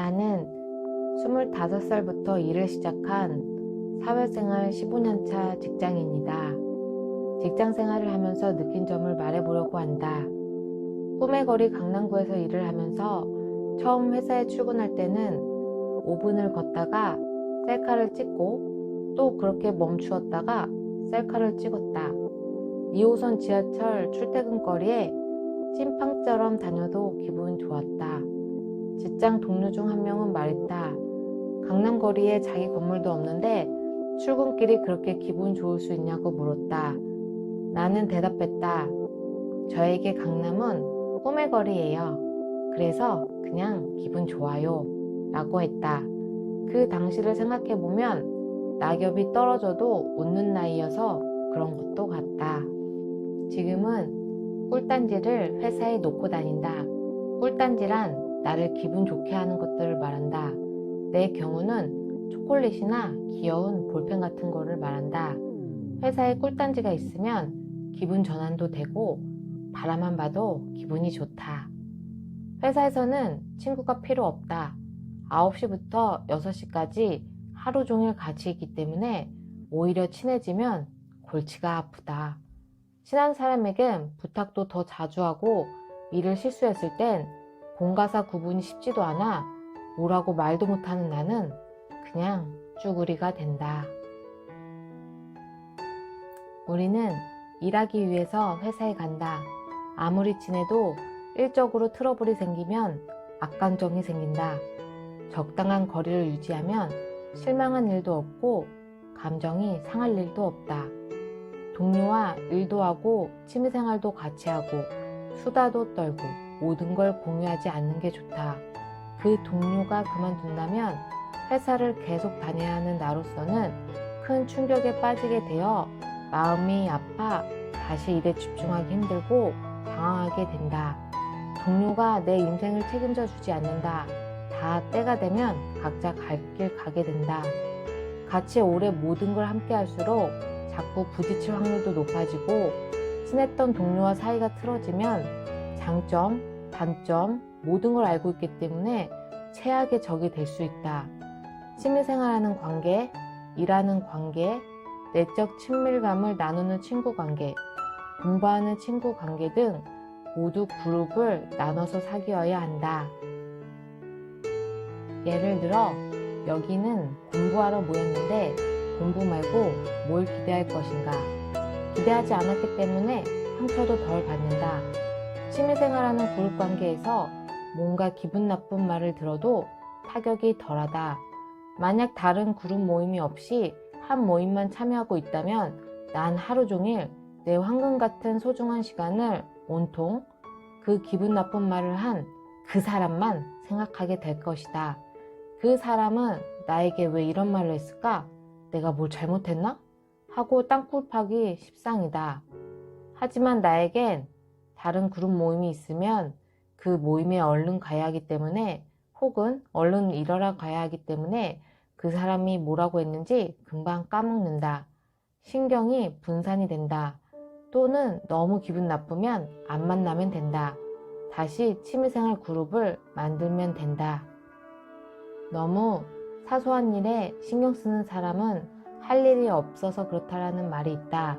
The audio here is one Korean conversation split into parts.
나는 25살부터 일을 시작한 사회생활 15년차 직장인이다. 직장 생활을 하면서 느낀 점을 말해보려고 한다. 꿈의 거리 강남구에서 일을 하면서 처음 회사에 출근할 때는 5분을 걷다가 셀카를 찍고 또 그렇게 멈추었다가 셀카를 찍었다. 2호선 지하철 출퇴근거리에 찐빵처럼 다녀도 기분 좋았다. 직장 동료 중 한 명은 말했다. 강남거리에 자기 건물도 없는데 출근길이 그렇게 기분 좋을 수 있냐고 물었다. 나는 대답했다. 저에게 강남은 꿈의 거리예요. 그래서 그냥 기분 좋아요. 라고 했다. 그 당시를 생각해보면 낙엽이 떨어져도 웃는 나이여서 그런 것도 같다. 지금은 꿀단지를 회사에 놓고 다닌다. 꿀단지란 나를 기분 좋게 하는 것들을 말한다. 내 경우는 초콜릿이나 귀여운 볼펜 같은 거를 말한다. 회사에 꿀단지가 있으면 기분 전환도 되고 바라만 봐도 기분이 좋다. 회사에서는 친구가 필요 없다. 9시부터 6시까지 하루 종일 같이 있기 때문에 오히려 친해지면 골치가 아프다. 친한 사람에겐 부탁도 더 자주 하고 일을 실수했을 땐 공과사 구분이 쉽지도 않아 뭐라고 말도 못하는 나는 그냥 쭈구리가 된다. 우리는 일하기 위해서 회사에 간다. 아무리 친해도 일적으로 트러블이 생기면 악감정이 생긴다. 적당한 거리를 유지하면 실망한 일도 없고 감정이 상할 일도 없다. 동료와 일도 하고 취미생활도 같이 하고 수다도 떨고 모든 걸 공유하지 않는 게 좋다. 그 동료가 그만둔다면 회사를 계속 다녀야 하는 나로서는 큰 충격에 빠지게 되어 마음이 아파 다시 일에 집중하기 힘들고 방황하게 된다. 동료가 내 인생을 책임져 주지 않는다. 다 때가 되면 각자 갈 길 가게 된다. 같이 오래 모든 걸 함께 할수록 자꾸 부딪힐 확률도 높아지고 친했던 동료와 사이가 틀어지면 장점, 단점 모든 걸 알고 있기 때문에 최악의 적이 될 수 있다. 취미생활하는 관계, 일하는 관계, 내적 친밀감을 나누는 친구 관계, 공부하는 친구 관계 등 모두 그룹을 나눠서 사귀어야 한다. 예를 들어 여기는 공부하러 모였는데 공부 말고 뭘 기대할 것인가? 기대하지 않았기 때문에 상처도 덜 받는다. 취미생활하는 그룹 관계에서 뭔가 기분 나쁜 말을 들어도 타격이 덜하다. 만약 다른 그룹 모임이 없이 한 모임만 참여하고 있다면 난 하루 종일 내 황금 같은 소중한 시간을 온통 그 기분 나쁜 말을 한 그 사람만 생각하게 될 것이다. 그 사람은 나에게 왜 이런 말을 했을까? 내가 뭘 잘못했나? 하고 땅굴 파기 십상이다. 하지만 나에겐 다른 그룹 모임이 있으면 그 모임에 얼른 가야 하기 때문에 혹은 얼른 일어나 가야 하기 때문에 그 사람이 뭐라고 했는지 금방 까먹는다. 신경이 분산이 된다. 또는 너무 기분 나쁘면 안 만나면 된다. 다시 취미생활 그룹을 만들면 된다. 너무 사소한 일에 신경 쓰는 사람은 할 일이 없어서 그렇다라는 말이 있다.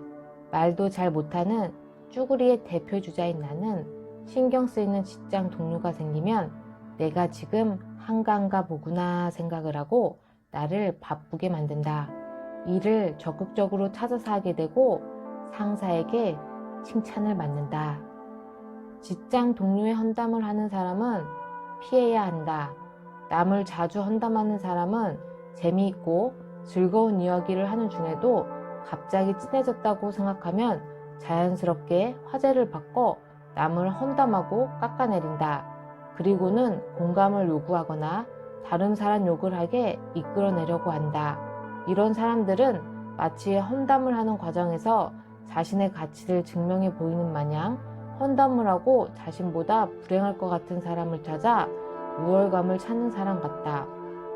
말도 잘 못하는 쭈구리의 대표주자인 나는 신경 쓰이는 직장 동료가 생기면 내가 지금 한가한가 보구나 생각을 하고 나를 바쁘게 만든다. 일을 적극적으로 찾아서 하게 되고 상사에게 칭찬을 받는다. 직장 동료의 험담을 하는 사람은 피해야 한다. 남을 자주 험담하는 사람은 재미있고 즐거운 이야기를 하는 중에도 갑자기 친해졌다고 생각하면 자연스럽게 화제를 바꿔 남을 험담하고 깎아내린다. 그리고는 공감을 요구하거나 다른 사람 욕을 하게 이끌어내려고 한다. 이런 사람들은 마치 험담을 하는 과정에서 자신의 가치를 증명해 보이는 마냥 험담을 하고 자신보다 불행할 것 같은 사람을 찾아 우월감을 찾는 사람 같다.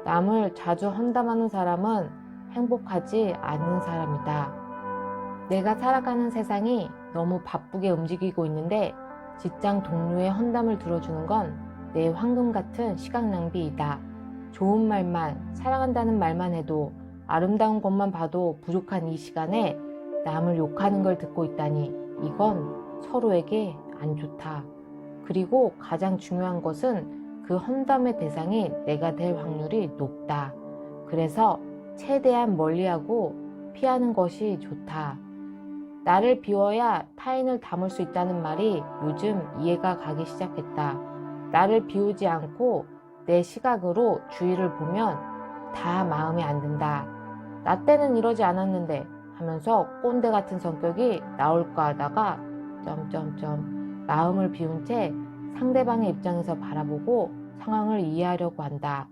남을 자주 험담하는 사람은 행복하지 않는 사람이다. 내가 살아가는 세상이 너무 바쁘게 움직이고 있는데 직장 동료의 험담을 들어주는 건 내 황금 같은 시간 낭비이다. 좋은 말만, 사랑한다는 말만 해도, 아름다운 것만 봐도 부족한 이 시간에 남을 욕하는 걸 듣고 있다니 이건 서로에게 안 좋다. 그리고 가장 중요한 것은 그 험담의 대상이 내가 될 확률이 높다. 그래서 최대한 멀리하고 피하는 것이 좋다. 나를 비워야 타인을 담을 수 있다는 말이 요즘 이해가 가기 시작했다. 나를 비우지 않고 내 시각으로 주위를 보면 다 마음에 안 든다. 나 때는 이러지 않았는데 하면서 꼰대 같은 성격이 나올까 하다가 마음을 비운 채 상대방의 입장에서 바라보고 상황을 이해하려고 한다.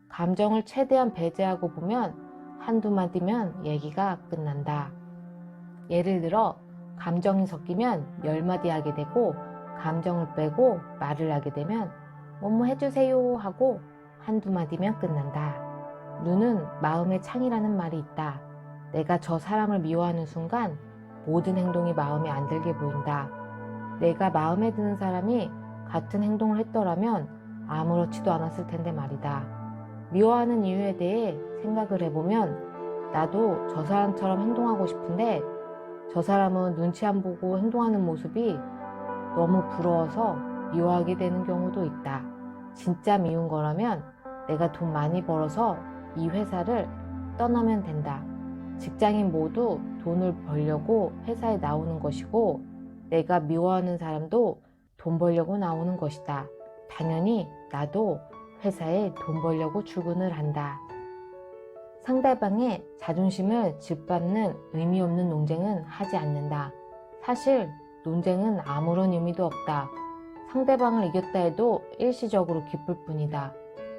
감정을 최대한 배제하고 보면 한두 마디면 얘기가 끝난다. 예를 들어 감정이 섞이면 10마디 하게 되고, 감정을 빼고 말을 하게 되면 뭐뭐 해주세요 하고 한두 마디면 끝난다. 눈은 마음의 창이라는 말이 있다. 내가 저 사람을 미워하는 순간 모든 행동이 마음에 안 들게 보인다. 내가 마음에 드는 사람이 같은 행동을 했더라면 아무렇지도 않았을 텐데 말이다. 미워하는 이유에 대해 생각을 해보면 나도 저 사람처럼 행동하고 싶은데 저 사람은 눈치 안 보고 행동하는 모습이 너무 부러워서 미워하게 되는 경우도 있다. 진짜 미운 거라면 내가 돈 많이 벌어서 이 회사를 떠나면 된다. 직장인 모두 돈을 벌려고 회사에 나오는 것이고, 내가 미워하는 사람도 돈 벌려고 나오는 것이다. 당연히 나도 회사에 돈 벌려고 출근을 한다. 상대방의 자존심을 짓밟는 의미 없는 논쟁은 하지 않는다. 사실 논쟁은 아무런 의미도 없다. 상대방을 이겼다 해도 일시적으로 기쁠 뿐이다.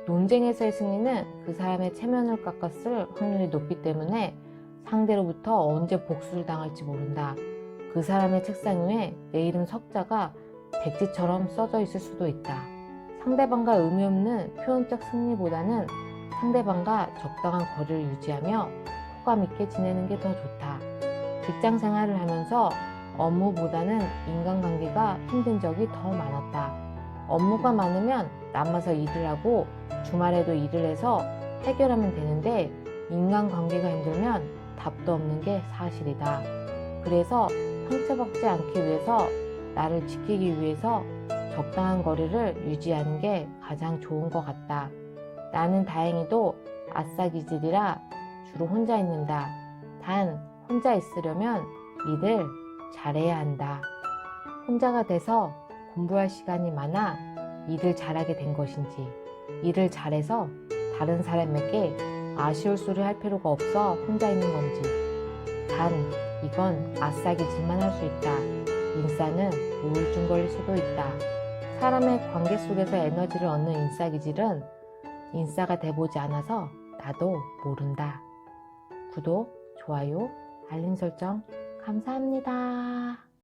논쟁에서의 승리는 그 사람의 체면을 깎았을 확률이 높기 때문에 상대로부터 언제 복수를 당할지 모른다. 그 사람의 책상 위에 내 이름 석자가 백지처럼 써져 있을 수도 있다. 상대방과 의미 없는 표현적 승리보다는 상대방과 적당한 거리를 유지하며 호감 있게 지내는 게 더 좋다. 직장 생활을 하면서 업무보다는 인간관계가 힘든 적이 더 많았다. 업무가 많으면 남아서 일을 하고 주말에도 일을 해서 해결하면 되는데, 인간관계가 힘들면 답도 없는 게 사실이다. 그래서 상처받지 않기 위해서, 나를 지키기 위해서 적당한 거리를 유지하는 게 가장 좋은 것 같다. 나는 다행히도 아싸기질이라 주로 혼자 있는다. 단 혼자 있으려면 일을 잘해야 한다. 혼자가 돼서 공부할 시간이 많아 일을 잘하게 된 것인지, 일을 잘해서 다른 사람에게 아쉬울 소리 할 필요가 없어 혼자 있는 건지, 단 이건 아싸기질만 할 수 있다. 인싸는 우울증 걸릴 수도 있다. 사람의 관계 속에서 에너지를 얻는 인싸기질은 인싸가 돼보지 않아서 나도 모른다. 구독, 좋아요, 알림 설정 감사합니다.